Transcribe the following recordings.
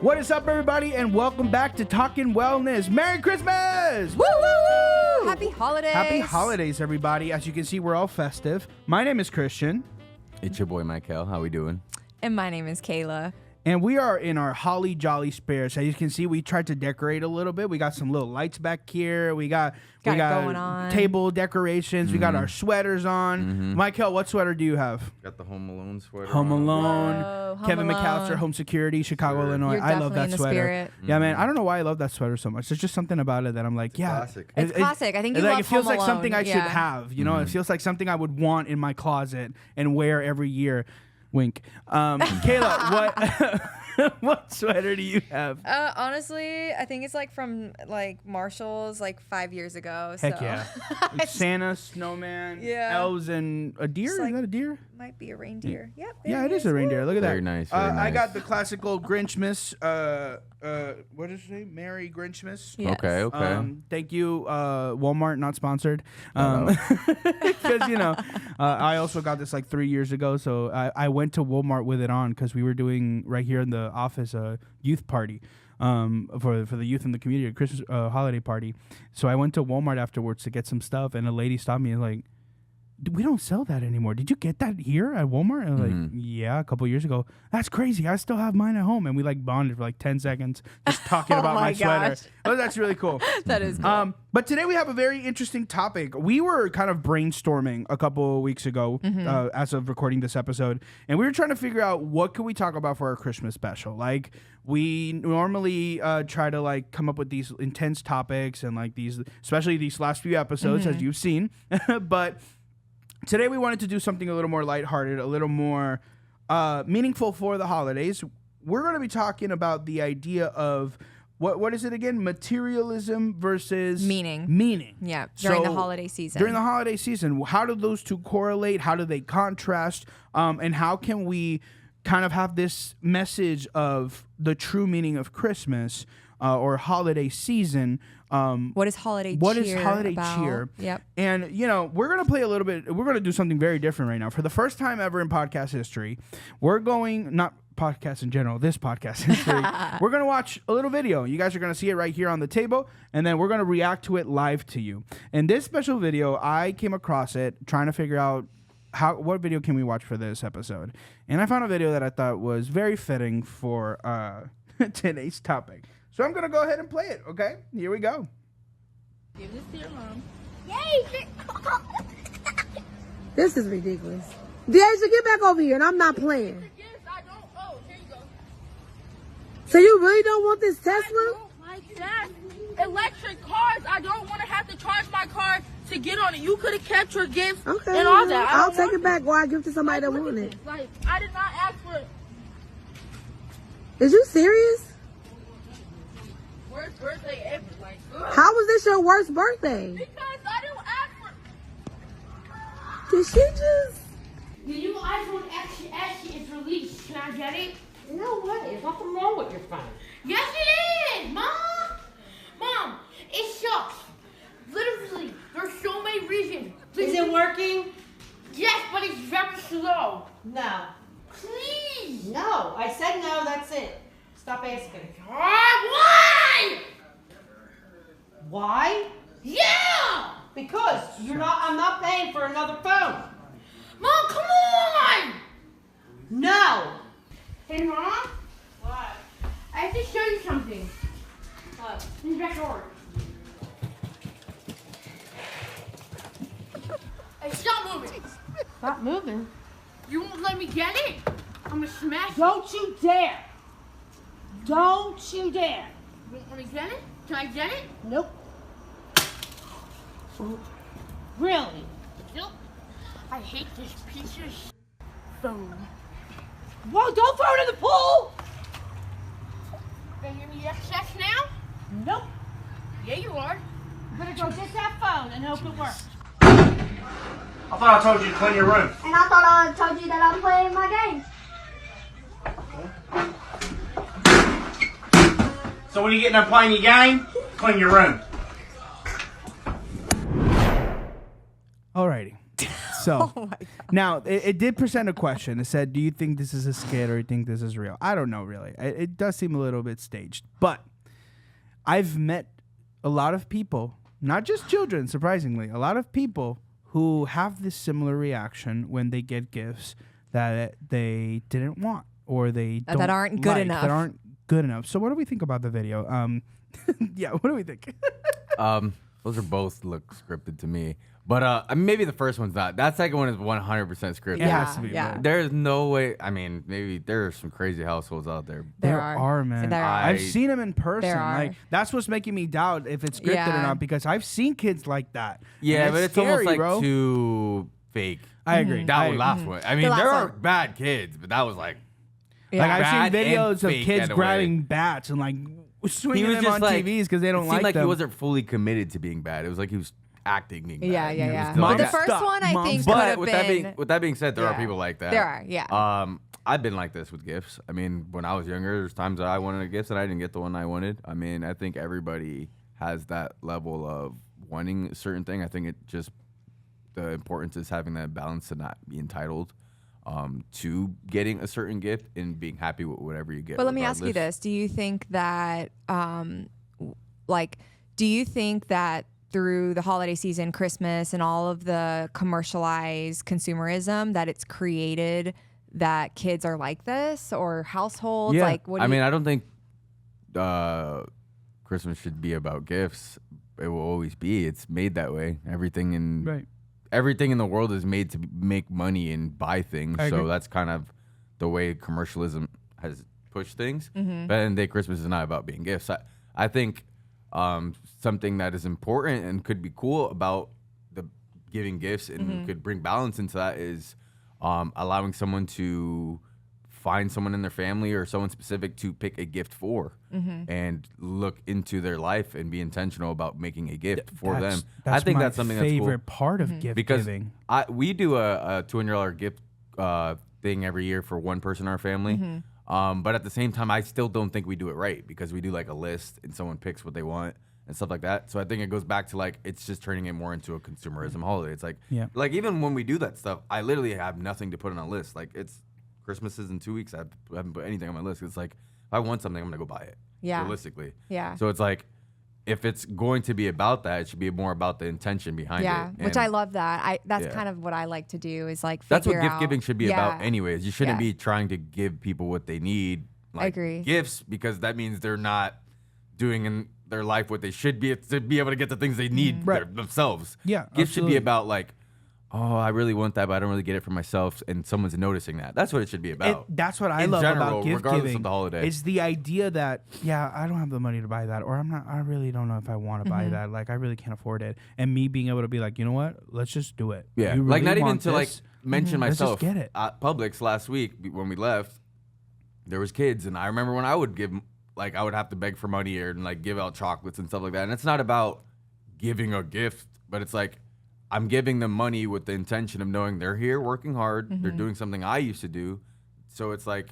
What is up, everybody, and welcome back to Talkin Wellness. Merry Christmas! Woo, woo, woo! Happy holidays! Happy holidays, everybody. As you can see, we're all festive. My name is Christian. It's your boy, Mykel. How we doing? And my name is Kayla. And we are in our holly jolly spirits. As you can see, we tried to decorate a little bit. We got some little lights back here. We got going on. Table decorations. We got our sweaters on. Mykel, what sweater do you have? Got the Home Alone sweater. Home on. Alone. Whoa, Home Kevin Alone. McAllister, Home Security, Chicago, Illinois. You're I love definitely that in the sweater. spirit. Yeah, man. I don't know why I love that sweater so much. There's just something about it that I'm like, yeah. Classic. It's classic. I think you like, love it feels Home like something I Alone. should Yeah. have. You know, it feels like something I would want in my closet and wear every year. Wink. Kayla, what sweater do you have? Honestly, I think it's like from like Marshall's like 5 years ago. Heck so. yeah. Like Santa, snowman, Yeah. elves, and a deer? It's is like- that a deer? Might be a reindeer. Yep. Yeah, it is a reindeer. Look at Very that. nice, very I nice. got the classical Grinchmas. What is his name? Merry Grinchmas. Yes. Okay. Thank you, Walmart, not sponsored. Because, I also got this like 3 years ago. So I went to Walmart with it on because we were doing right here in the office a youth party for the youth in the community, a Christmas holiday party. So I went to Walmart afterwards to get some stuff. And a lady stopped me and like, we don't sell that anymore. Did you get that here at Walmart? And I'm like, yeah, a couple years ago. That's crazy. I still have mine at home. And we like bonded for like 10 seconds just talking about my sweater. gosh. Oh, that's really cool. That is cool. But today we have a very interesting topic. We were kind of brainstorming a couple of weeks ago as of recording this episode. And we were trying to figure out what could we talk about for our Christmas special. Like we normally try to like come up with these intense topics and like these, especially these last few episodes as you've seen. But today we wanted to do something a little more lighthearted, a little more meaningful for the holidays. We're going to be talking about the idea of what is it again? Materialism versus Meaning. Yeah, during the holiday season. During the holiday season, how do those two correlate? How do they contrast? And how can we kind of have this message of the true meaning of Christmas or holiday season? What is holiday cheer? Yep. And, we're going to play a little bit. We're going to do something very different right now. For the first time ever in podcast history, we're going, not podcast in general, this podcast history, we're going to watch a little video. You guys are going to see it right here on the table, and then we're going to react to it live to you. And this special video, I came across it trying to figure out what video can we watch for this episode. And I found a video that I thought was very fitting for today's topic. So I'm going to go ahead and play it, okay? Here we go. Give this to your mom. Yay! This is ridiculous. Deja, get back over here, and I'm not playing. Yes, I don't. Oh, here you go. So you really don't want this Tesla? I don't like that. Electric cars. I don't want to have to charge my car to get on it. You could have kept your gift Okay, and all well, that. I'll take it back or I'll give it to somebody that Look wanted at it. this. Like, I did not ask for it. Is you serious? Worst birthday ever. Like, ugh. How was this your worst birthday? Because I didn't ask for it. Did she just... The new iPhone XS is released. Can I get it? No way. There's nothing wrong with your phone. Yes, it is, Mom. Mom, it sucks. Literally, there's so many reasons. Please. Is it working? Yes, but it's very slow. No. Please. No. I said no, that's it. Stop asking. Why? Why? Yeah. Because I'm not paying for another phone. Mom, come on. No. Hey, Mom. What? I have to show you something. What? In the backyard. Hey, stop moving. Stop moving. You won't let me get it? I'm gonna smash it. Don't you dare. Don't you dare. You want me to get it? Can I get it? Nope. Really? Nope. I hate this piece of phone. Whoa, don't throw it in the pool. Can you give me excess now? Nope. Yeah, you are. I'm gonna go get that phone and hope it works. I thought I told you to clean your room. And I thought I told you that I'm playing my games. So when you get done playing your game, clean your room. Alrighty. So Oh my God. now it did present a question. It said, "Do you think this is a skit or do you think this is real?" I don't know really. It does seem a little bit staged, but I've met a lot of people, not just children, surprisingly, a lot of people who have this similar reaction when they get gifts that they didn't want or they That don't aren't good like, enough. That aren't good enough. So what do we think about the video? Yeah, what do we think? Those are both look scripted to me. But I mean, maybe the first one's not. That second one is 100% scripted. It has to be. Yeah. man. There's no way. I mean, maybe there are some crazy households out there. There are, man. There are. I've seen them in person. There are. Like that's what's making me doubt if it's scripted or Yeah. not because I've seen kids like that. Yeah, And but it's scary, almost like bro. too fake. I agree. That was last one. I mean, last there are one. bad kids, but that was like Yeah. Like I've Bad seen and videos of fake kids in a way. grabbing bats and like swinging them on TVs because they don't it seemed like them. he wasn't fully committed to being bad. It was like he was acting being Yeah, bad. yeah, It was yeah. still But like the that. first Stop. one, I Mom, think, stop. could But have been. with that being said, there are Yeah. people like that. There are, yeah. I've been like this with gifts. I mean, when I was younger, there's times that I wanted a gift and I didn't get the one I wanted. I mean, I think everybody has that level of wanting a certain thing. I think it just the importance is having that balance to not be entitled to getting a certain gift and being happy with whatever you get. But let me ask you regardless. this: do you think that, do you think that through the holiday season, Christmas, and all of the commercialized consumerism, that it's created that kids are like this or households? Yeah. Like, what do I you, mean, I don't think Christmas should be about gifts. It will always be. It's made that way. Everything in the world is made to make money and buy things. I So agree. that's kind of the way commercialism has pushed things. Mm-hmm. But at the end of the day, Christmas is not about being gifts. I think something that is important and could be cool about the giving gifts and Mm-hmm. could bring balance into that is allowing someone to find someone in their family or someone specific to pick a gift for Mm-hmm. and look into their life and be intentional about making a gift for them. That's I think my that's something favorite that's cool. part of gift Because giving. we do a $200 gift thing every year for one person in our family. Mm-hmm. But at the same time, I still don't think we do it right because we do like a list and someone picks what they want and stuff like that. So I think it goes back to like it's just turning it more into a consumerism holiday. It's like like even when we do that stuff, I literally have nothing to put on a list. Like it's Christmas is in 2 weeks. I haven't put anything on my list. It's like if I want something, I'm gonna go buy it. Yeah. Realistically. Yeah. So it's like if it's going to be about that, it should be more about the intention behind yeah, it. which And I love that. That's Yeah. kind of what I like to do is like that's what figure gift out- giving should be Yeah. about anyways. You shouldn't Yeah. be trying to give people what they need. Like agree. Gifts because that means they're not doing in their life what they should be to be able to get the things they need Right. themselves. Yeah, Gifts should absolutely. be about like, oh, I really want that, but I don't really get it for myself, and someone's noticing that. That's what it should be about. That's what I In love general, about gift regardless giving. of the holiday. It's the idea that I don't have the money to buy that, or I really don't know if I want to buy Mm-hmm. that. Like I really can't afford it, and me being able to be like, you know what, let's just do it. Yeah, You like really not even want to like this? mention Let's just myself. get it. At Publix last week when we left, there was kids, and I remember when I would give, like I would have to beg for money or and like give out chocolates and stuff like that. And it's not about giving a gift, but it's like I'm giving them money with the intention of knowing they're here working hard, Mm-hmm. they're doing something I used to do, so it's like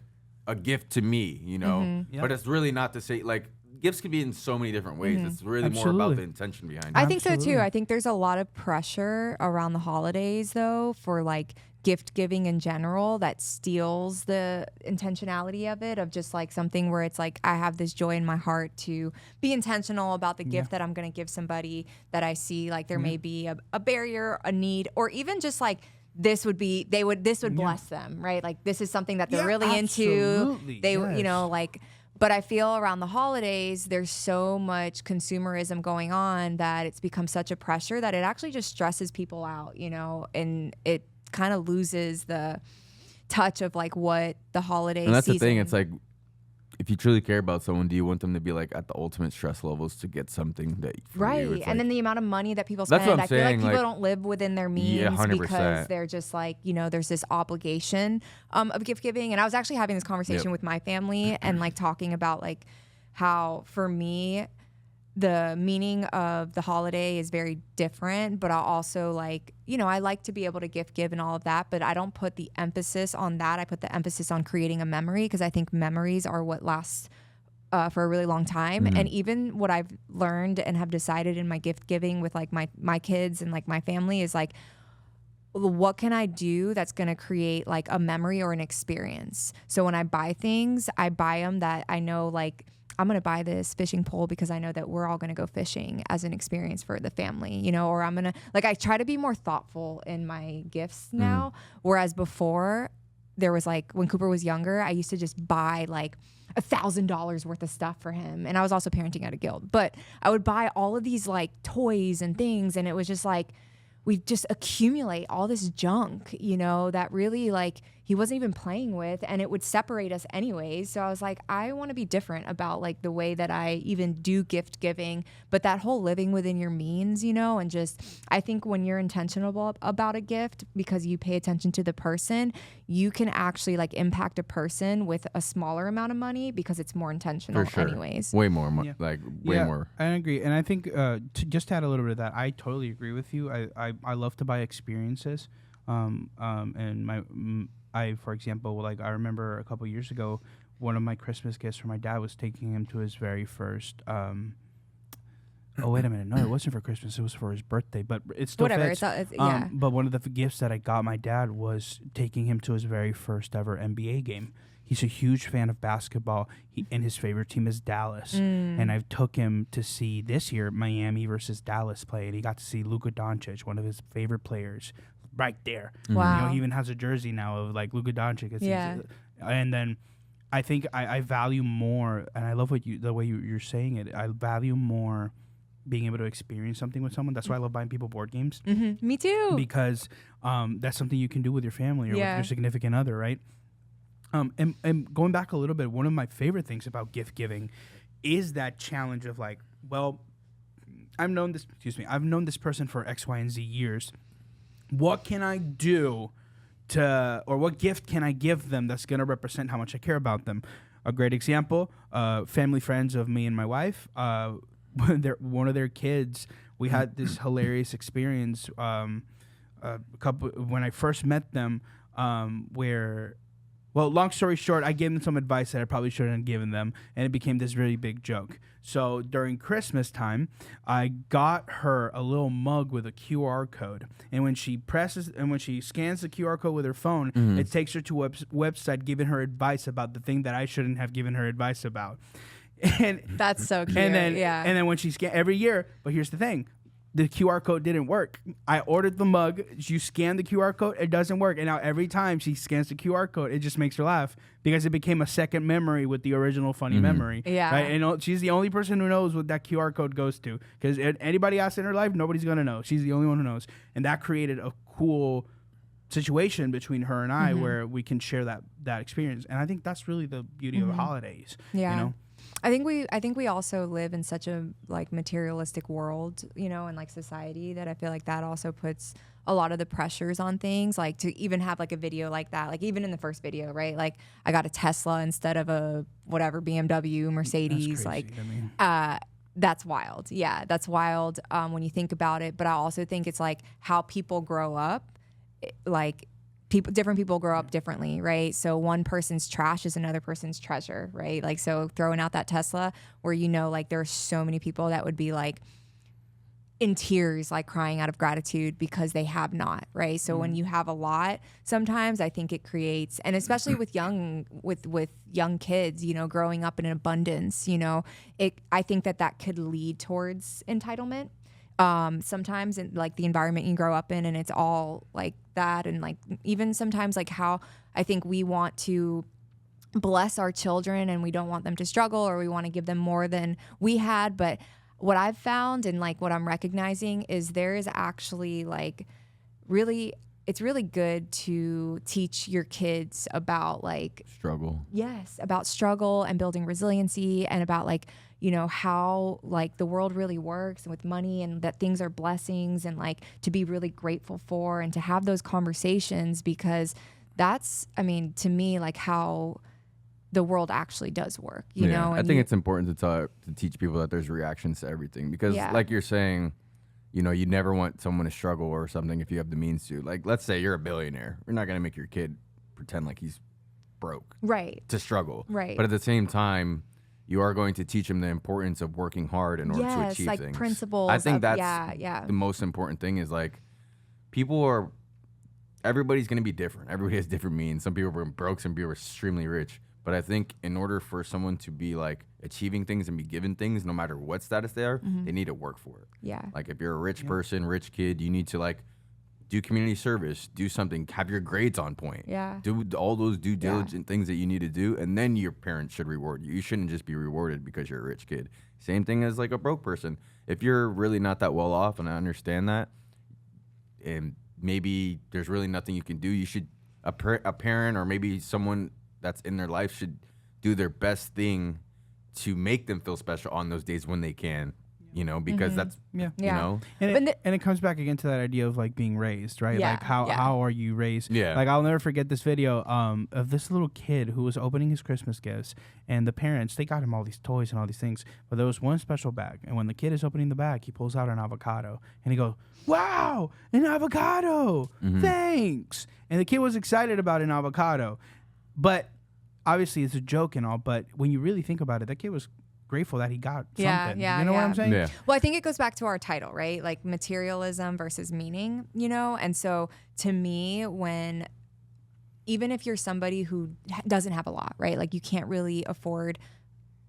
a gift to me, you know. Mm-hmm. Yep. But it's really not to say like gifts can be in so many different ways. It's really more Absolutely. about the intention behind it. I think so Absolutely. too. I think there's a lot of pressure around the holidays though for like gift giving in general that steals the intentionality of it, of just like something where it's like I have this joy in my heart to be intentional about the gift that I'm going to give somebody that I see like there may be a barrier, a need, or even just like this would bless them, right? Like this is something that they're Yeah, really absolutely. into. They, you Yes. know, like, but I feel around the holidays, there's so much consumerism going on that it's become such a pressure that it actually just stresses people out, you know, and it kind of loses the touch of like what the holiday And that's season. the thing. It's like, if you truly care about someone, do you want them to be like at the ultimate stress levels to get something that for right. you? And It's then like- the amount of money that people That's spend, what I'm I feel like saying, people like- don't live within their means Yeah, 100%. because they're just like, you know, there's this obligation of gift giving. And I was actually having this conversation Yep. with my family and like talking about like how for me, the meaning of the holiday is very different, but I also like, you know, I like to be able to gift give and all of that, but I don't put the emphasis on that. I put the emphasis on creating a memory because I think memories are what lasts for a really long time. Mm-hmm. And even what I've learned and have decided in my gift giving with like my kids and like my family is like, what can I do that's going to create like a memory or an experience? So when I buy things, I buy them that I know, like, I'm going to buy this fishing pole because I know that we're all going to go fishing as an experience for the family, you know, or I'm going to, like, I try to be more thoughtful in my gifts now. Whereas before, there was like, when Cooper was younger, I used to just buy like $1,000 worth of stuff for him. And I was also parenting at a guild, but I would buy all of these like toys and things. And it was just like, we just accumulate all this junk, you know, that really like he wasn't even playing with, and it would separate us anyways. So I was like, I want to be different about like the way that I even do gift giving, but that whole living within your means, you know, and just, I think when you're intentional about a gift because you pay attention to the person, you can actually like impact a person with a smaller amount of money because it's more intentional anyways. Way more, Yeah. like way more. I agree. And I think to just add a little bit of that, I totally agree with you. I love to buy experiences. And I, for example, like I remember a couple years ago, one of my Christmas gifts for my dad was taking him to his very first. Oh wait a minute! No, it wasn't for Christmas. It was for his birthday. But it's still Whatever. fits. Yeah. But one of the gifts that I got my dad was taking him to his very first ever NBA game. He's a huge fan of basketball, and his favorite team is Dallas. And I took him to see this year Miami versus Dallas play, and he got to see Luka Doncic, one of his favorite players, right there. Wow. You know, he even has a jersey now of like Luka Doncic. And then I think I value more, and I love the way you're saying it. I value more being able to experience something with someone. That's why I love buying people board games. Me too. Because that's something you can do with your family or with your significant other, right? And going back a little bit, one of my favorite things about gift giving is that challenge of like, well, I've known this person for X, Y, and Z years. What can I do or what gift can I give them that's going to represent how much I care about them? A great example, family friends of me and my wife, one of their kids, we had this hilarious experience when I first met them where... Well, long story short, I gave them some advice that I probably shouldn't have given them, and it became this really big joke. So during Christmas time, I got her a little mug with a QR code, and when she scans the QR code with her phone, it takes her to a website giving her advice about the thing that I shouldn't have given her advice about. And that's so cute. And then when she every year, but here's the thing. The QR code didn't work. I ordered the mug. You scan the QR code, it doesn't work. And now every time she scans the QR code, it just makes her laugh because it became a second memory with the original funny memory. Yeah. Right? And she's the only person who knows what that QR code goes to. Because anybody else in her life, nobody's going to know. She's the only one who knows. And that created a cool situation between her and I where we can share that experience. And I think that's really the beauty of the holidays. Yeah. You know? I think we also live in such a like materialistic world, you know, and like society that I feel like that also puts a lot of the pressures on things, like to even have like a video like that, like even in the first video, right? Like I got a Tesla instead of a whatever BMW, Mercedes, That's crazy, that's wild. Yeah, that's wild when you think about it. But I also think it's like how people grow up, like different people grow up differently, right? So one person's trash is another person's treasure, right? Like, so throwing out that Tesla where, you know, like there are so many people that would be like in tears, like crying out of gratitude because they have not, right? So when you have a lot, sometimes I think it creates, and especially with young kids, you know, growing up in an abundance, you know, I think that could lead towards entitlement. Sometimes in like the environment you grow up in, and it's all like that, and like even sometimes like how I think we want to bless our children and we don't want them to struggle, or we want to give them more than we had. But what I've found and like what I'm recognizing is there is actually like it's really good to teach your kids about like struggle. Yes, about struggle and building resiliency, and about like, you know, how like the world really works with money, and that things are blessings, and like to be really grateful for, and to have those conversations, because that's, I mean, to me, like how the world actually does work, you know? I think it's important to teach people that there's reactions to everything, because like you're saying, you know, you never want someone to struggle or something if you have the means to. Like, let's say you're a billionaire. You're not going to make your kid pretend like he's broke. Right. To struggle. Right. But at the same time, you are going to teach them the importance of working hard in order to achieve like things. principles. I think that's the most important thing is like people are everybody's going to be different. Everybody has different means. Some people were broke, some people were extremely rich. But I think in order for someone to be like achieving things and be given things, no matter what status they are, they need to work for it. Yeah. Like if you're a rich person, rich kid, you need to like do community service, do something, have your grades on point. Yeah. Do all those due diligent things that you need to do, and then your parents should reward you. You shouldn't just be rewarded because you're a rich kid. Same thing as like a broke person. If you're really not that well off, and I understand that, and maybe there's really nothing you can do, you should, a parent or maybe someone that's in their life should do their best thing to make them feel special on those days when they can, you know, because that's, you know. And it comes back again to that idea of like being raised, right? Yeah, Like how are you raised? Yeah. Like I'll never forget this video of this little kid who was opening his Christmas gifts, and the parents, they got him all these toys and all these things, but there was one special bag, and when the kid is opening the bag, he pulls out an avocado, and he goes, "Wow, an avocado! Thanks!" And the kid was excited about an avocado, but obviously it's a joke and all, but when you really think about it, that kid was grateful that he got something. You know what I'm saying? Yeah. Well, I think it goes back to our title, right? Like materialism versus meaning, you know? And so to me, even if you're somebody who doesn't have a lot, right? Like you can't really afford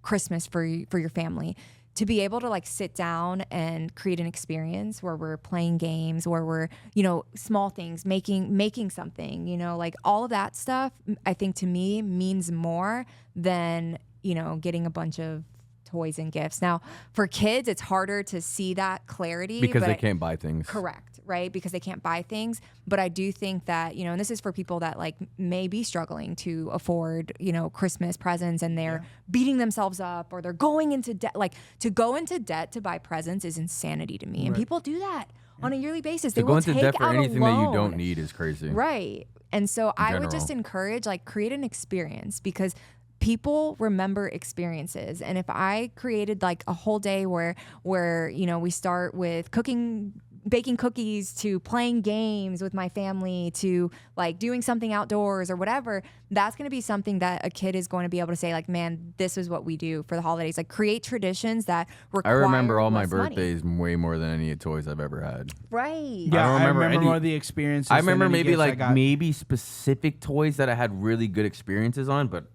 Christmas for your family, to be able to like sit down and create an experience where we're playing games, where we're, you know, small things, making something, you know, like all of that stuff, I think to me means more than, you know, getting a bunch of toys and gifts. Now, for kids, it's harder to see that clarity. Because they can't buy things. Correct, right? Because they can't buy things. But I do think that, you know, and this is for people that like may be struggling to afford, you know, Christmas presents, and they're beating themselves up, or they're going into debt. Like to go into debt to buy presents is insanity to me. And people do that on a yearly basis. They To go will into take debt for out anything a that you loan. don't need is crazy. Right. And so I would general. just encourage, like, create an experience, because people remember experiences. And if I created like a whole day where, you know, we start with baking cookies, to playing games with my family, to like doing something outdoors or whatever, that's going to be something that a kid is going to be able to say, like, man, this is what we do for the holidays. Like create traditions that I require remember all my less money. birthdays way more than any toys I've ever had. Right. Yeah, I I remember remember any- more of the experiences. I than remember any maybe gifts I like got. maybe specific toys that I had really good experiences on, but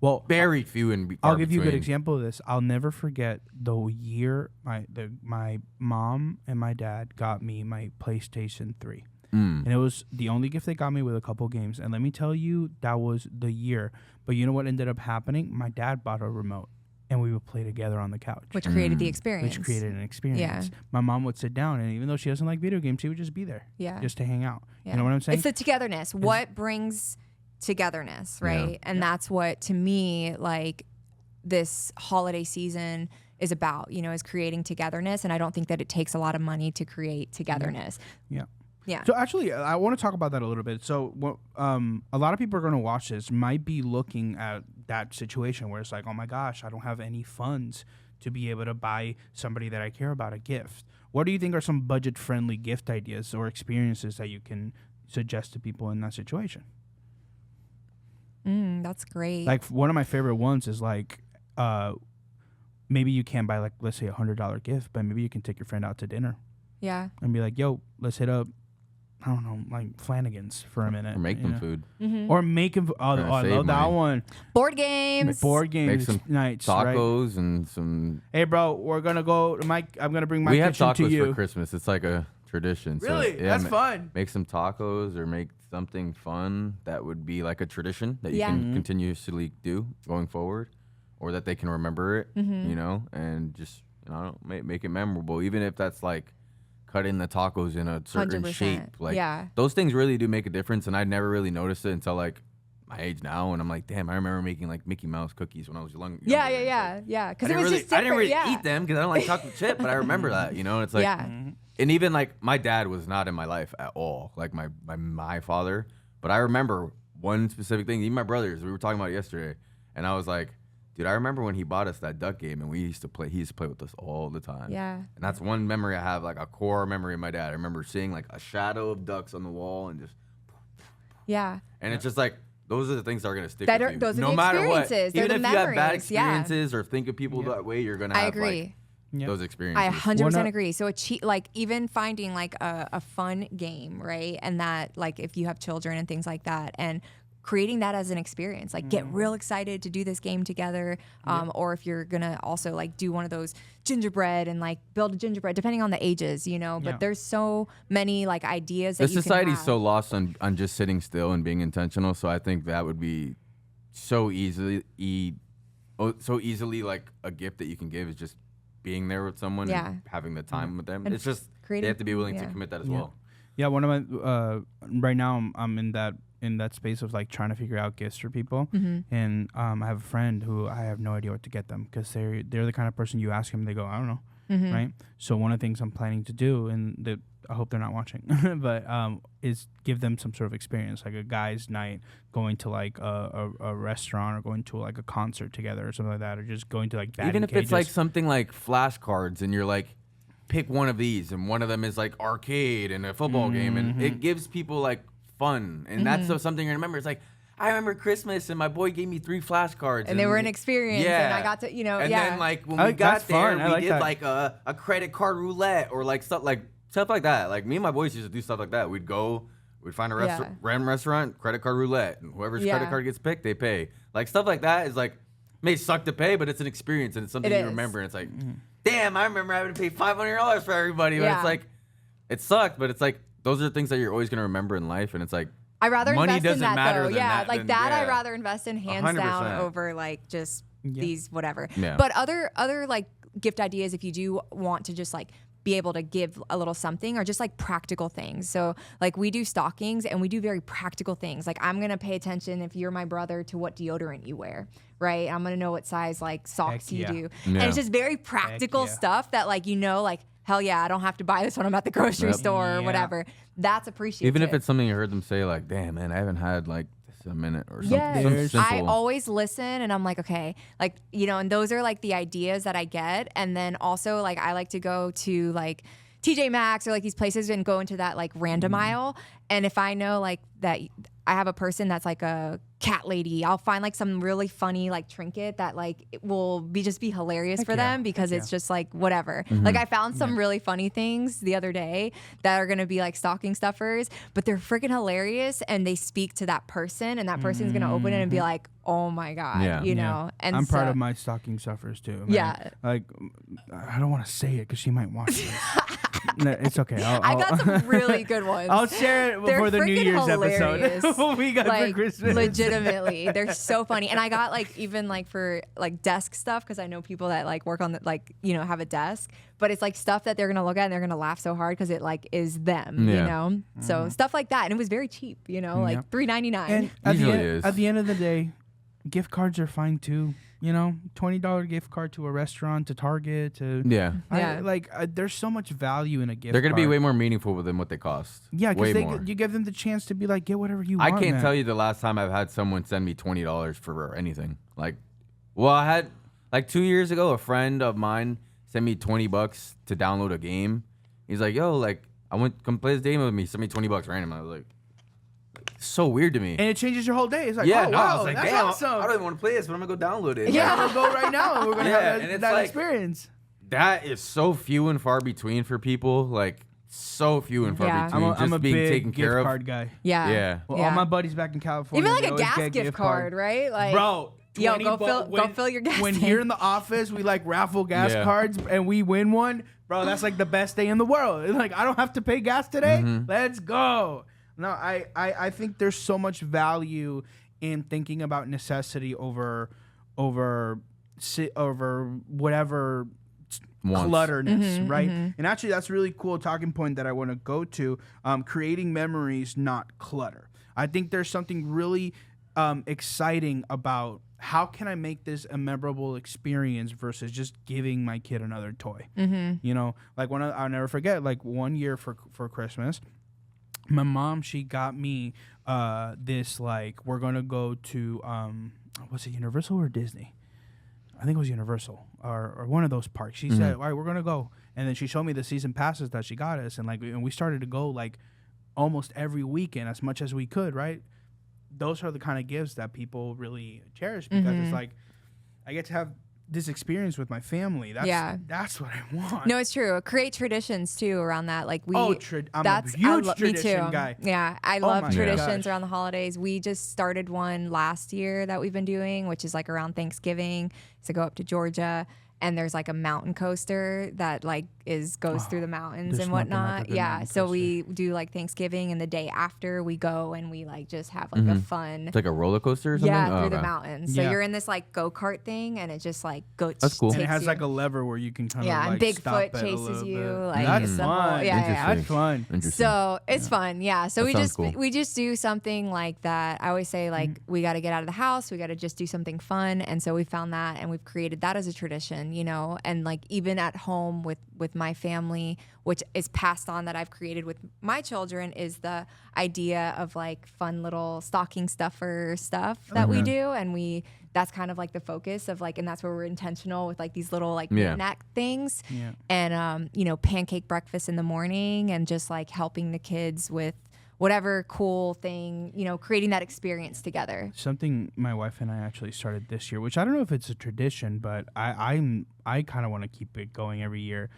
Well, very few and I'll give you a good example of this. I'll never forget the year my mom and my dad got me my PlayStation 3. And it was the only gift they got me with a couple games. And let me tell you, that was the year. But you know what ended up happening? My dad bought a remote, and we would play together on the couch. Which created the experience. Which created an experience. Yeah. My mom would sit down, and even though she doesn't like video games, she would just be there. Yeah. Just to hang out. Yeah. You know what I'm saying? It's the togetherness. What brings togetherness, right? Yeah. And that's what, to me, like this holiday season is about, you know, is creating togetherness. And I don't think that it takes a lot of money to create togetherness. Yeah. Yeah. So actually, I want to talk about that a little bit. So, a lot of people are going to watch this might be looking at that situation where it's like, oh my gosh, I don't have any funds to be able to buy somebody that I care about a gift. What do you think are some budget-friendly gift ideas or experiences that you can suggest to people in that situation? That's great. Like one of my favorite ones is like, maybe you can't buy like, let's say $100 gift, but maybe you can take your friend out to dinner yeah. and be like, yo, let's hit up, I don't know, like Flanagan's for a minute. Or make you them know? food. Or make them. Oh, Trying to I save love that money. one. Board games. Board Make games some nights. Right? Tacos and some. Hey, bro, we're gonna go to I'm gonna bring my We have kitchen to tacos you. for Christmas. It's like a tradition. Really? So, yeah, That's fun. Make some tacos or make something fun that would be like a tradition that you Yeah. can continuously do going forward, or that they can remember it, you know, and just, you know, make it memorable. Even if that's like cutting the tacos in a certain 100%. shape. Like Yeah. those things really do make a difference, and I never really noticed it until like my age now, and I'm like, damn, I remember making like Mickey Mouse cookies when I was young. Yeah. younger, Yeah. and it's Yeah. like, Because I it didn't was really, just I didn't really different, eat them because I don't like chocolate chip, but I remember that, you know. It's like, Yeah. and even like my dad was not in my life at all, like my father. But I remember one specific thing. Even my brothers, we were talking about it yesterday, and I was like, dude, I remember when he bought us that duck game, and we used to play. He used to play with us all the time. Yeah. And that's one memory I have, like a core memory of my dad. I remember seeing like a shadow of ducks on the wall, and just, Yeah. and it's just like, those are the things that are gonna stick Those with you, are no the matter what. experiences. They're Even the if you have bad memories. Yeah. experiences or think of people that way, you're gonna I have agree. like those experiences. I 100% agree. So like even finding like a fun game, right? And that like if you have children and things like that, and creating that as an experience, like get real excited to do this game together. Or if you're gonna also like do one of those gingerbread and like build a gingerbread, depending on the ages, you know. But there's so many like ideas that the you society's can have. so lost on just sitting still and being intentional. So I think that would be so easily like a gift that you can give is just being there with someone and having the time with them. And it's just they have to be willing to commit that as well. Yeah, one of my right now I'm in that space of like trying to figure out gifts for people, and I have a friend who I have no idea what to get them because they're the kind of person you ask them, they go, I don't know, right? So one of the things I'm planning to do, and I hope they're not watching, but is give them some sort of experience, like a guys' night, going to like a restaurant or going to like a concert together or something like that, or just going to like batting even if cages. it's like something like flashcards and you're like, pick one of these, and one of them is like arcade and a football game, and it gives people like fun, and that's something you remember. It's like, I remember Christmas and my boy gave me 3 flashcards, and they were an experience, and I got to, you know, and then like when we got there, we did like a credit card roulette or like stuff like that. Like me and my boys used to do stuff like that. We'd find a random restaurant, credit card roulette, and whoever's credit card gets picked, they pay. Like stuff like that is like may suck to pay, but it's an experience and it's something you remember. And it's like, damn, I remember having to pay $500 for everybody, but it's like, it sucked, but it's like those are things that you're always gonna remember in life, and it's like, I rather money invest in doesn't that matter though. than Yeah, that, like then, that yeah. I rather invest in hands 100%. down over like just these whatever. Yeah. But other like gift ideas, if you do want to just like be able to give a little something, or just like practical things. So like we do stockings and we do very practical things. Like I'm gonna pay attention, if you're my brother, to what deodorant you wear, right? I'm gonna know what size like socks you do. And it's just very practical stuff that like, you know, like, hell yeah, I don't have to buy this when I'm at the grocery store or whatever. That's appreciated. Even if it's something you heard them say, like, damn, man, I haven't had like this in a minute or something. Some simple. I always listen, and I'm like, okay, like, you know, and those are like the ideas that I get. And then also like I like to go to like TJ Maxx or like these places and go into that like random aisle. And if I know like that I have a person that's like a cat lady, I'll find like some really funny like trinket that like it will just be hilarious for them, because it's just like whatever. Like I found some really funny things the other day that are gonna be like stocking stuffers, but they're freaking hilarious, and they speak to that person, and that person's gonna open it and be like, oh my god, you know. And I'm proud of my stocking stuffers too, man. Yeah, like I don't want to say it because she might watch this. No, it's okay. I got some really good ones. I'll share it before the New Year's hilarious. episode. What we got like, for Christmas. Legitimately, they're so funny. And I got like even like for like desk stuff, because I know people that like work on the, like, you know, have a desk, but it's like stuff that they're gonna look at and they're gonna laugh so hard because it like is them, you know. So stuff like that, and it was very cheap, you know, like $3.99. And at the end of the day, gift cards are fine too. You know, $20 gift card to a restaurant, to Target, to there's so much value in a gift. They're gonna card. be way more meaningful than what they cost. Yeah, because you give them the chance to be like, get whatever you I want. can't tell you the last time I've had someone send me $20 for anything. Like, well, I had like 2 years ago, a friend of mine sent me $20 to download a game. He's like, yo, like, come play this game with me. Send me $20 random. I was like, so weird to me. And it changes your whole day. It's like, I wow, was like, that's damn, awesome. I don't even want to play this, but I'm gonna go download it. Yeah, I'm gonna go right now, and we're gonna have that experience. That is so few and far between for people. Like, so few and far between. I'm a being big taken care gift of. card guy. Yeah. Well, all my buddies back in California, even like a gas gift card, right? Like, bro. Yo, go fill your gas When tank. here in the office, we like raffle gas cards and we win one, bro, that's like the best day in the world. It's like, I don't have to pay gas today. Let's go. No, I think there's so much value in thinking about necessity over whatever clutterness, right? And actually, that's a really cool talking point that I want to go to. Creating memories, not clutter. I think there's something really exciting about how can I make this a memorable experience versus just giving my kid another toy. You know, like I'll never forget. Like one year for Christmas, my mom, she got me this, like, we're gonna go to was it Universal or Disney? I think it was Universal or one of those parks. She said, all right, we're gonna go. And then she showed me the season passes that she got us, and we started to go like almost every weekend as much as we could, right? Those are the kind of gifts that people really cherish, because it's like I get to have this experience with my family. That's what I want. No, it's true. Create traditions too around that. Like I'm a huge tradition me too. guy. Yeah, I Oh love my traditions gosh. around the holidays. We just started one last year that we've been doing, which is like around Thanksgiving. So go up to Georgia. And there's like a mountain coaster that like goes through the mountains there's and nothing like a whatnot. good Yeah. mountain So coaster. we do like Thanksgiving, and the day after we go and we like just have like a fun. It's like a roller coaster or something? Yeah, Oh, through the okay. mountains. So Yeah. you're in this like go-kart thing, and it just like goes. That's cool. And it takes has you- like a lever where you can kind of and like Bigfoot stop it a chases little you, bit. like, That's it's the whole- fun. yeah, yeah. That's fun. Interesting. So it's fun, yeah. So That sounds cool. we just do something like that. I always say like we got to get out of the house. We got to just do something fun, and so we found that, and we've created that as a tradition, you know. And like even at home with my family, which is passed on that I've created with my children, is the idea of like fun little stocking stuffer stuff that we do, and that's kind of like the focus of like, and that's where we're intentional with like these little like knick-knack things, and you know, pancake breakfast in the morning, and just like helping the kids with whatever cool thing, you know, creating that experience together. Something my wife and I actually started this year, which I don't know if it's a tradition, but I kind of want to keep it going every year.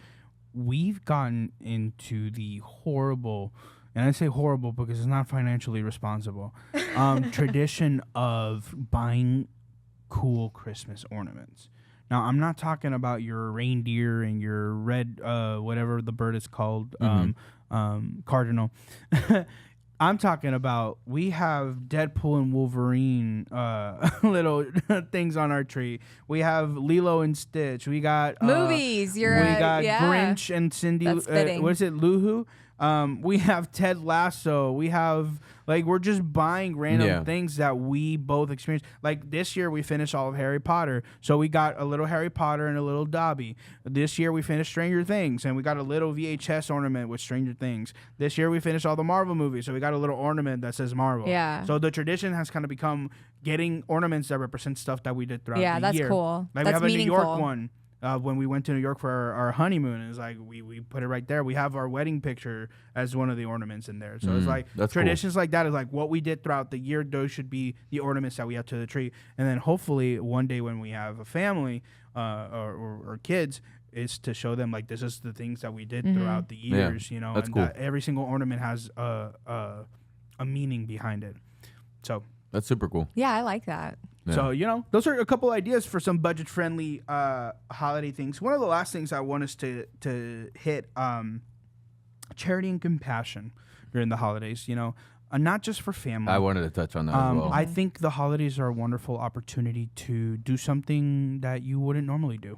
We've gotten into the horrible, and I say horrible because it's not financially responsible, tradition of buying cool Christmas ornaments. Now, I'm not talking about your reindeer and your red, whatever the bird is called, cardinal. I'm talking about, we have Deadpool and Wolverine little things on our tree. We have Lilo and Stitch. We got Movies. we got yeah. Grinch and Cindy. That's fitting. What is it, Luhu? We have Ted Lasso. We have, like, we're just buying random things that we both experience. Like this year, we finished all of Harry Potter, so we got a little Harry Potter and a little Dobby. This year, we finished Stranger Things, and we got a little VHS ornament with Stranger Things. This year, we finished all the Marvel movies, so we got a little ornament that says Marvel. Yeah. So the tradition has kind of become getting ornaments that represent stuff that we did throughout the year. Yeah, that's cool. Like That's we have a New York meaningful. one. When we went to New York for our honeymoon, it's like we put it right there. We have our wedding picture as one of the ornaments in there. So it's like that's traditions like that is like what we did throughout the year. Those should be the ornaments that we have to the tree. And then hopefully one day when we have a family or kids, is to show them like this is the things that we did throughout the years. You know, that's and cool. that every single ornament has a meaning behind it. So. That's super cool. Yeah, I like that. Yeah. So, you know, those are a couple ideas for some budget-friendly holiday things. One of the last things I want us to hit, charity and compassion during the holidays, you know, not just for family. I wanted to touch on that as well. I think the holidays are a wonderful opportunity to do something that you wouldn't normally do.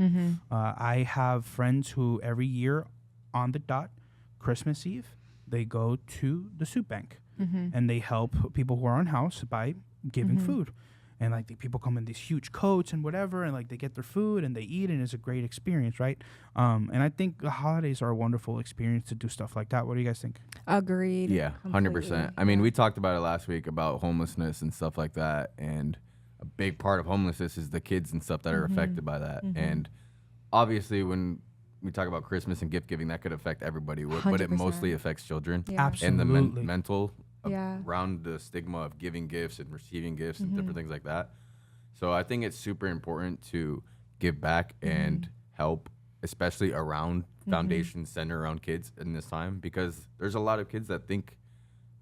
I have friends who every year on the dot, Christmas Eve, they go to the soup bank and they help people who are on house by giving food. And like the people come in these huge coats and whatever, and like they get their food and they eat, and it's a great experience, right? And I think the holidays are a wonderful experience to do stuff like that. What do you guys think? Agreed. Yeah, 100%. I mean, we talked about it last week about homelessness and stuff like that, and a big part of homelessness is the kids and stuff that are affected by that. And obviously, when we talk about Christmas and gift giving, that could affect everybody, but it 100%. mostly affects children. Yeah. And the Absolutely. mental Yeah. around the stigma of giving gifts and receiving gifts and different things like that. So I think it's super important to give back and help, especially around foundations centered around kids in this time, because there's a lot of kids that think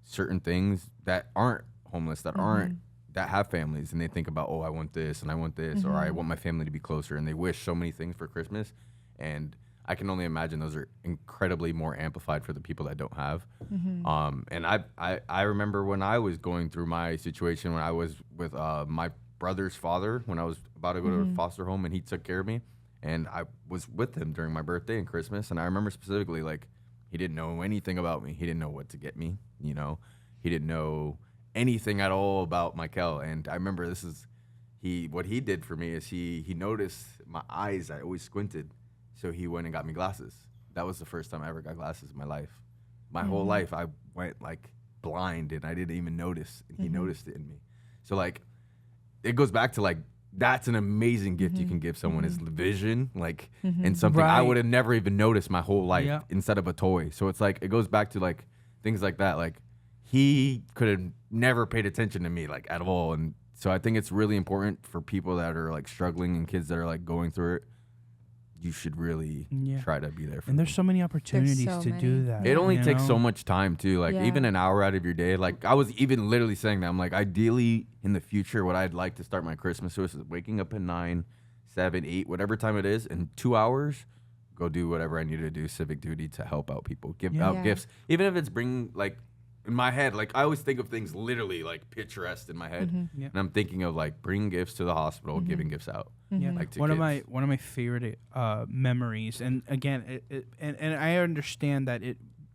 certain things that aren't homeless, that aren't, that have families, and they think about, oh, I want this and I want this, or I want my family to be closer, and they wish so many things for Christmas. And I can only imagine those are incredibly more amplified for the people that don't have. And I remember when I was going through my situation, when I was with my brother's father, when I was about to go to a foster home, and he took care of me, and I was with him during my birthday and Christmas. And I remember specifically, like, he didn't know anything about me. He didn't know what to get me, you know. He didn't know anything at all about Mykel. And I remember what he did for me is he noticed my eyes. I always squinted. So he went and got me glasses. That was the first time I ever got glasses in my life. My whole life, I went like blind and I didn't even notice. And he noticed it in me. So like, it goes back to like, that's an amazing gift you can give someone is vision, like, and something I Right. would have never even noticed my whole life Yeah. instead of a toy. So it's like, it goes back to like things like that. Like he could have never paid attention to me like at all. And So I think it's really important for people that are like struggling and kids that are like going through it. You should really try to be there for them. And there's so many opportunities to do that. It only takes so much time too. Like even an hour out of your day. Like I was even literally saying that. I'm like, ideally in the future, what I'd like to start my Christmas with is waking up at 9, 7, 8, whatever time it is, in 2 hours, go do whatever I need to do, civic duty to help out people, give out gifts. Even if it's bringing like, in my head, like I always think of things literally like picturesque in my head, and I'm thinking of like bringing gifts to the hospital, giving gifts out. Like to one kids. of my favorite memories, and again, and I understand that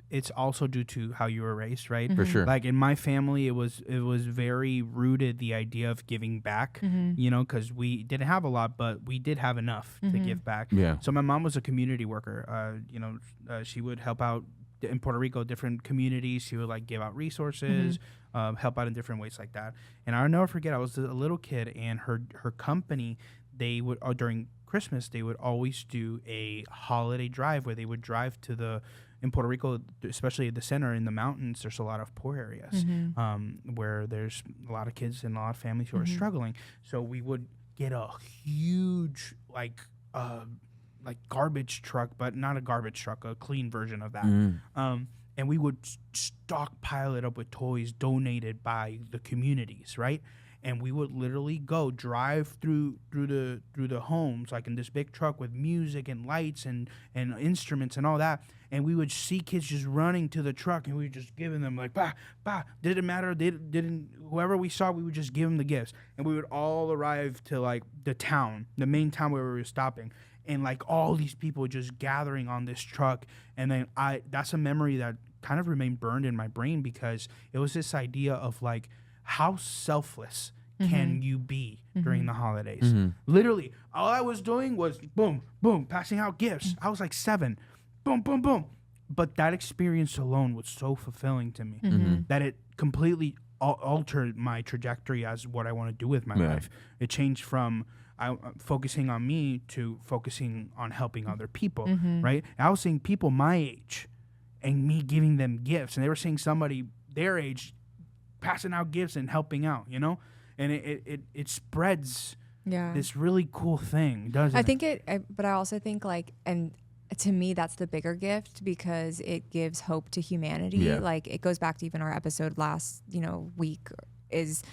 it's also due to how you were raised, right? For sure. Like in my family, it was very rooted the idea of giving back, you know, because we didn't have a lot, but we did have enough to give back. Yeah. So my mom was a community worker. You know, she would help out in Puerto Rico, different communities. She would like give out resources, help out in different ways like that. And I'll never forget, I was a little kid, and her company, they would during Christmas they would always do a holiday drive where they would drive to in Puerto Rico, especially at the center in the mountains. There's a lot of poor areas where there's a lot of kids and a lot of families who are struggling. So we would get a huge like garbage truck, but not a garbage truck, a clean version of that. And we would stockpile it up with toys donated by the communities, right? And we would literally go drive through the homes, like in this big truck with music and lights and instruments and all that. And we would see kids just running to the truck, and we would just giving them like, bah. Didn't matter. Whoever we saw, we would just give them the gifts. And we would all arrive to like the main town where we were stopping. And like all these people just gathering on this truck. And then that's a memory that kind of remained burned in my brain, because it was this idea of like, how selfless can you be during the holidays? Literally, all I was doing was boom, boom, passing out gifts. I was like 7, boom, boom, boom. But that experience alone was so fulfilling to me that it completely altered my trajectory as what I want to do with my life. It changed from focusing on me to focusing on helping other people, right? And I was seeing people my age and me giving them gifts, and they were seeing somebody their age passing out gifts and helping out, you know? And it spreads this really cool thing, doesn't it? But I also think like, and to me, that's the bigger gift, because it gives hope to humanity. Yeah. Like it goes back to even our episode last, week, is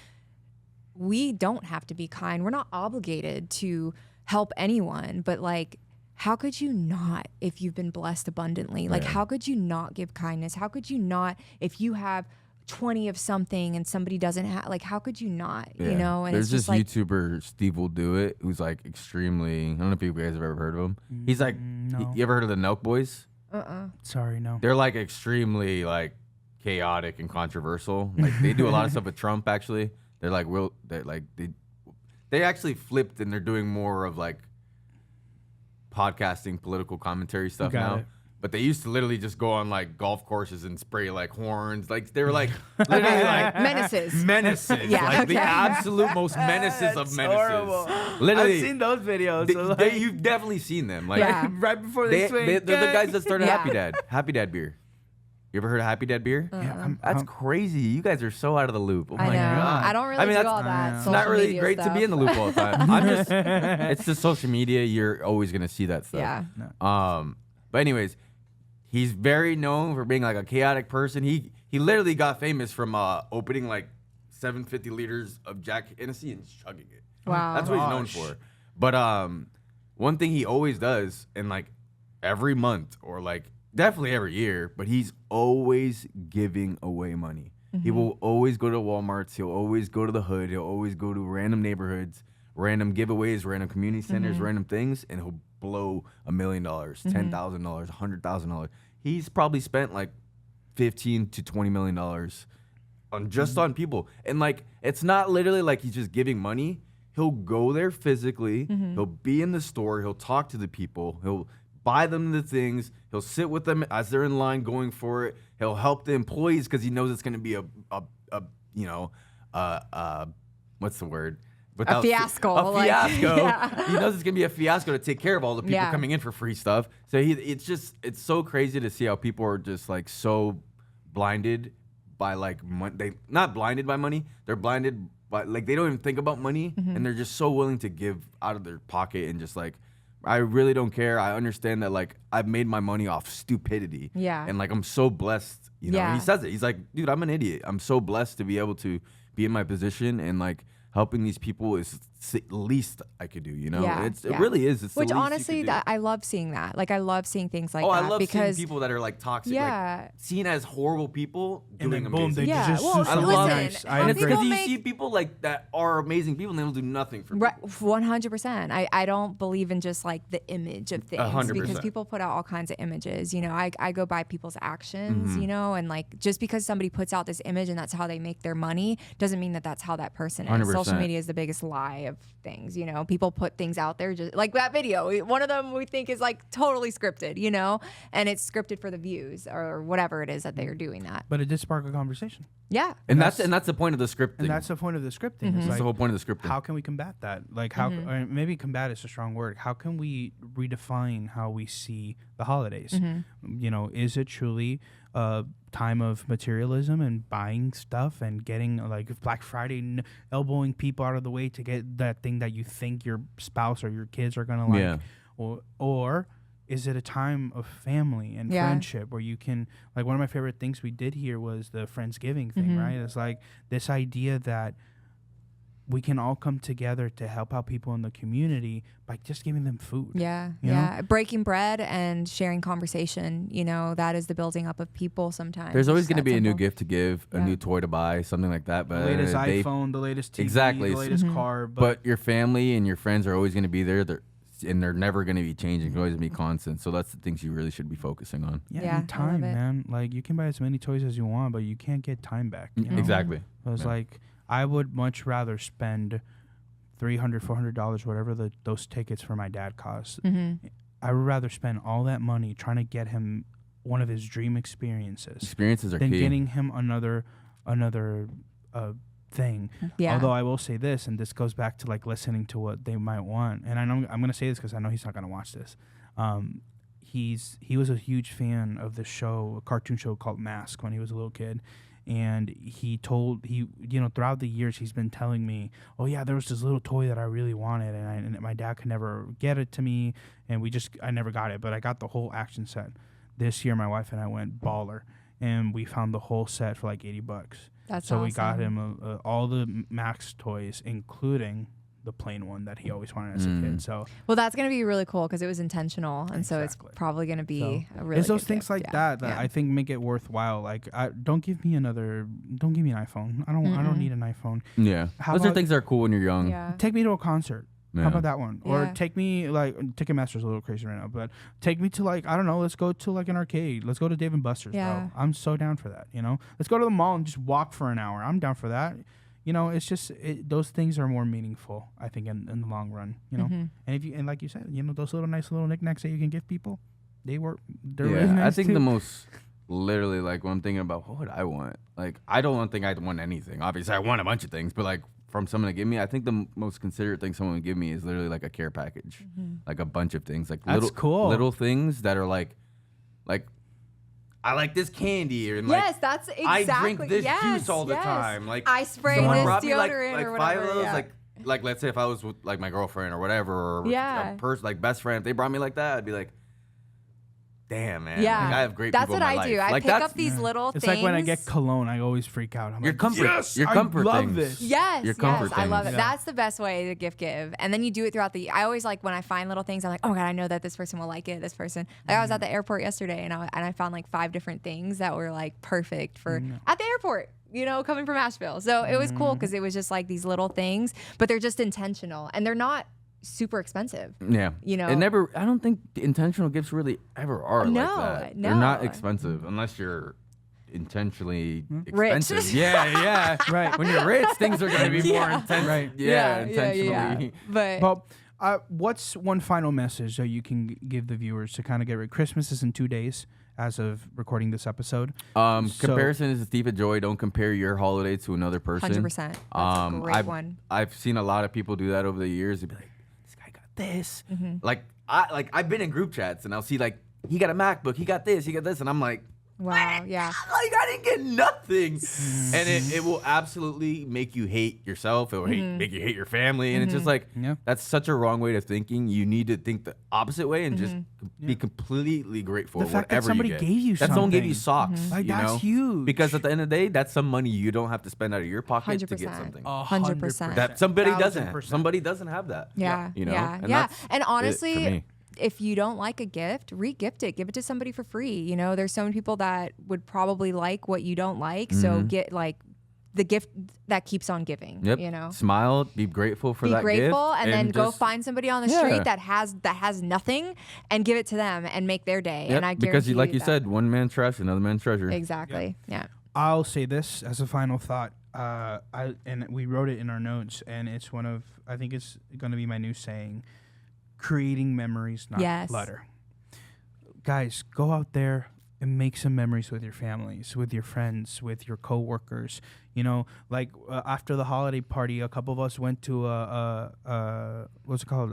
we don't have to be kind. We're not obligated to help anyone, but like, how could you not if you've been blessed abundantly? Like, how could you not give kindness? How could you not if you have 20 of something and somebody doesn't have, like, how could you not, you know? And there's it's this just like, YouTuber, Steve Will Do It, who's like extremely, I don't know if you guys have ever heard of him. He's like, no. You ever heard of the Nelk Boys? Sorry, no. They're like extremely like chaotic and controversial. Like they do a lot of stuff with Trump, actually. They're like, they actually flipped, and they're doing more of like podcasting, political commentary stuff now. It. But they used to literally just go on like golf courses and spray like horns. Like they were like literally like menaces. Yeah, like the absolute most menaces of menaces. Horrible. Literally, I've seen those videos. you've definitely seen them. Like right before they swing. they're the guys that started Happy Dad beer. You ever heard of Happy Dad beer? That's crazy. You guys are so out of the loop. Oh I know. my God. I don't really do all that. It's not really great to be in the loop all the time. It's the social media. You're always going to see that stuff. Yeah. But anyways, he's very known for being like a chaotic person. He literally got famous from opening like 750 liters of Jack Hennessy and chugging it. Wow. That's what he's known for. But one thing he always does, and like every month or like definitely every year, but he's always giving away money. He will always go to Walmarts. He'll always go to the hood. He'll always go to random neighborhoods, random giveaways, random community centers, random things, and he'll blow $1 million, $10,000, $100,000. He's probably spent like $15 to $20 million on people. And like, it's not literally like he's just giving money. He'll go there physically. He'll be in the store. He'll talk to the people. He'll buy them the things. He'll sit with them as they're in line going for it. He'll help the employees because he knows it's going to be what's the word? A fiasco. A fiasco. He knows it's going to be a fiasco to take care of all the people coming in for free stuff. So it's so crazy to see how people are just like so blinded by like money. They not blinded by money. They're blinded but like they don't even think about money, and they're just so willing to give out of their pocket and just like, I really don't care. I understand that like I've made my money off stupidity. Yeah. And like I'm so blessed, you know. Yeah. And he says it. He's like, dude, I'm an idiot. I'm so blessed to be able to be in my position, and like helping these people is the least I could do, you know? Yeah, It yeah. really is. It's Which the least honestly, you could do. I love seeing that. Like I love seeing things like Oh, that I love because seeing people that are like toxic, Yeah. like seen as horrible people And doing then boom, amazing. they Yeah, just well, do I something love nice. listen, I And it's agree. because you make- see people like that are amazing people and they will do nothing for Right, people. 100%. I don't believe in just like the image of things 100%. because people put out all kinds of images. You know, I go by people's actions. Mm-hmm. You know, and like just because somebody puts out this image and that's how they make their money doesn't mean that that's how that person is. 100%. Social media is the biggest lie of things. You know, people put things out there just like that video. One of them we think is like totally scripted. You know, and it's scripted for the views or whatever it is that they are doing that. But it did spark a conversation. Yeah. And that's the point of the scripting. And that's the point of the scripting. It's That's like, the whole point of the scripting. how can we combat that? Like how or maybe combat is a strong word. How can we redefine how we see the holidays? You know, is it truly a time of materialism and buying stuff and getting like Black Friday elbowing people out of the way to get that thing that you think your spouse or your kids are gonna like? Yeah. Or is it a time of family and Yeah. friendship where you can, like, one of my favorite things we did here was the Friendsgiving thing, right? It's like this idea that we can all come together to help out people in the community by just giving them food. Yeah, you yeah. Breaking bread and sharing conversation, you know, that is the building up of people sometimes. There's always It's going to that be a new simple. gift to give, a Yeah. new toy to buy, something like that. The But latest iPhone, the latest TV, Exactly. the latest car. But your family and your friends are always going to be there. And they're never going to be changing. They're always going to be constant. So that's the things you really should be focusing on. yeah, Yeah, I and time, love it. man. Like, you can buy as many toys as you want, but you can't get time back. You know? Exactly. So it's like, I would much rather spend $300, $400, whatever those tickets for my dad cost. I would rather spend all that money trying to get him one of his dream experiences Experiences are than key. getting him another thing. Yeah. Although I will say this, and this goes back to like listening to what they might want. And I know I'm going to say this because I know he's not going to watch this. He was a huge fan of this show, a cartoon show called Mask, when he was a little kid. And he throughout the years he's been telling me, oh yeah, there was this little toy that I really wanted, and my dad could never get it to me, and I never got it, but I got the whole action set. This year my wife and I went baller, and we found the whole set for like $80. That's so we got awesome. him all the Max toys, including the plain one that he always wanted as a kid. So Well, that's going to be really cool because it was intentional. And so Exactly. it's probably going to be a really it's those good things gift. like Yeah. that I think make it worthwhile. Like, don't give me an iPhone. I don't need an iPhone. Yeah. How Those are about- things that are cool when you're young. Yeah. Take me to a concert. Yeah. How about that one? Or Yeah. take me, like, Ticketmaster's a little crazy right now, but take me to, like, I don't know, let's go to like an arcade. Let's go to Dave & Buster's, Yeah. bro. I'm so down for that, you know? Let's go to the mall and just walk for an hour. I'm down for that. You know, it's just those things are more meaningful, I think, in the long run. You know, and like you said, you know, those nice little knickknacks that you can give people, they're really nice I think too. the most literally like when I'm thinking about what would I want, like I don't think I'd want anything. Obviously, I want a bunch of things, but like from someone to give me, I think the most considerate thing someone would give me is literally like a care package, like a bunch of things, like That's cool. little things that are like. I like this candy, and like Yes, that's exactly. I drink this yes, juice all the yes. time. Like I spray someone this brought me, deodorant like or five whatever. of those, yeah. like let's say if I was with like my girlfriend or whatever, or Yeah. a person like best friend, if they brought me like that, I'd be like, damn man, Yeah, like, I have great that's people what in my I life. do. I Like, pick that's up these little It's things. like when I get cologne, I always freak out. I'm your like, comfort, yes, your I comfort love things. this. Yes, Your comfort yes, I love it. things. That's the best way to give, and then you do it throughout the. I always like when I find little things. I'm like, oh god, I know that this person will like it. This person. Like I was at the airport yesterday, and I found like 5 different things that were like perfect for at the airport. You know, coming from Asheville, so it was cool because it was just like these little things, but they're just intentional and they're not super expensive. Yeah, You know? it never. I don't think intentional gifts really ever are No, like that. no. They're not expensive unless you're intentionally Rich. expensive. Yeah. Right. When you're rich, things are going to be more intense. Right. Yeah, intentionally. But Well, what's one final message that you can give the viewers to kind of get rid? Christmas is in 2 days as of recording this episode. Comparison is a thief of joy. Don't compare your holiday to another person. 100%. That's a great one. I've seen a lot of people do that over the years. They'd be like, "This guy got this." Mm-hmm. I've been in group chats and I'll see like he got a MacBook, he got this, and I'm like, Wow, yeah. Like, I didn't get nothing. And it will absolutely make you hate yourself. It will make you hate your family. And it's just like, that's such a wrong way of thinking. You need to think the opposite way and just be completely grateful The for fact that whatever somebody you get. gave you that someone gave you something. socks. Like, you that's know? huge. Because at the end of the day, that's some money you don't have to spend out of your pocket to get 100%. something. 100%. That somebody doesn't. 1000%. Somebody doesn't have that. Yeah. You know? Yeah. And Yeah. that's And it for honestly, me. if you don't like a gift, re-gift it. Give it to somebody for free. You know, there's so many people that would probably like what you don't like. So get like the gift that keeps on giving. Yep. You know, Smile, be grateful for be that grateful, gift. and then go just- find somebody on the Yeah. street that has nothing, and give it to them and make their day. Yep, And I because guarantee like you that- said, one man's trash, another man's treasure. exactly. Yeah. I'll say this as a final thought. And we wrote it in our notes, and it's I think it's going to be my new saying: creating memories, not Yes. clutter. Guys, go out there and make some memories with your families, with your friends, with your coworkers. You know, like after the holiday party, a couple of us went to what's it called?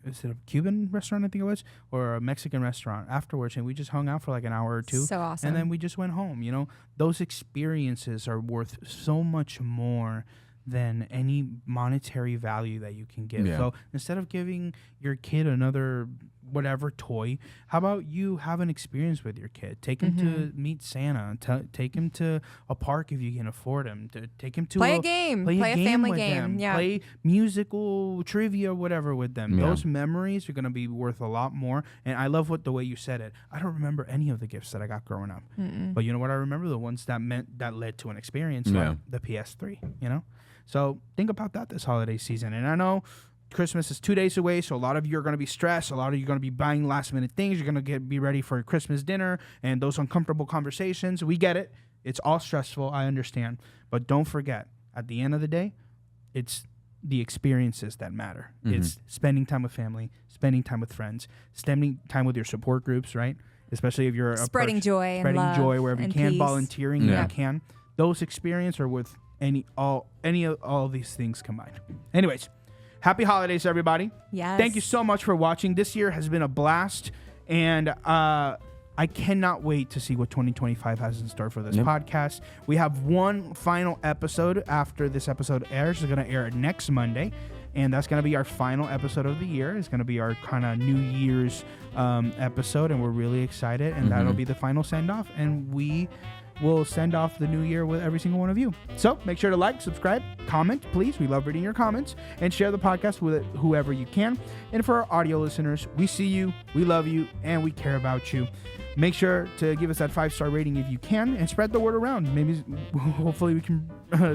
Is it a Cuban restaurant? I think it was, or a Mexican restaurant afterwards, and we just hung out for like an hour or two. So awesome. And then we just went home. You know, those experiences are worth so much more than any monetary value that you can give. Yeah. So instead of giving your kid another whatever toy, how about you have an experience with your kid? Take him to meet Santa. Take him to a park if you can afford him. To take him to Play a game. Play a family with game. them. Yeah. Play musical trivia, whatever with them. Yeah. Those memories are gonna be worth a lot more. And I love the way you said it. I don't remember any of the gifts that I got growing up, but you know what? I remember the ones that led to an experience, Yeah. like the PS3. You know. So think about that this holiday season. And I know Christmas is 2 days away, so a lot of you are going to be stressed. A lot of you are going to be buying last-minute things. You're going to be ready for Christmas dinner and those uncomfortable conversations. We get it. It's all stressful. I understand. But don't forget, at the end of the day, it's the experiences that matter. It's spending time with family, spending time with friends, spending time with your support groups, right? Especially if you're Spreading joy and spreading love joy wherever you and can, peace. volunteering Yeah. if you can. Those experiences are worth any of all these things combined. Anyways, happy holidays, everybody. Yes. Thank you so much for watching. This year has been a blast, and I cannot wait to see what 2025 has in store for this podcast. We have one final episode after this episode airs. It's going to air next Monday, and that's going to be our final episode of the year. It's going to be our kind of New Year's episode, and we're really excited, and that'll be the final send-off, and we will send off the new year with every single one of you. So make sure to like, subscribe, comment, please. We love reading your comments, and share the podcast with whoever you can. And for our audio listeners, we see you, we love you, and we care about you. Make sure to give us that 5-star rating if you can, and spread the word around. Maybe, hopefully, we can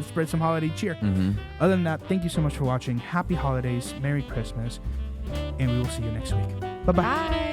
spread some holiday cheer. Other than that, thank you so much for watching. Happy holidays, Merry Christmas, and we will see you next week. Bye-bye. Bye.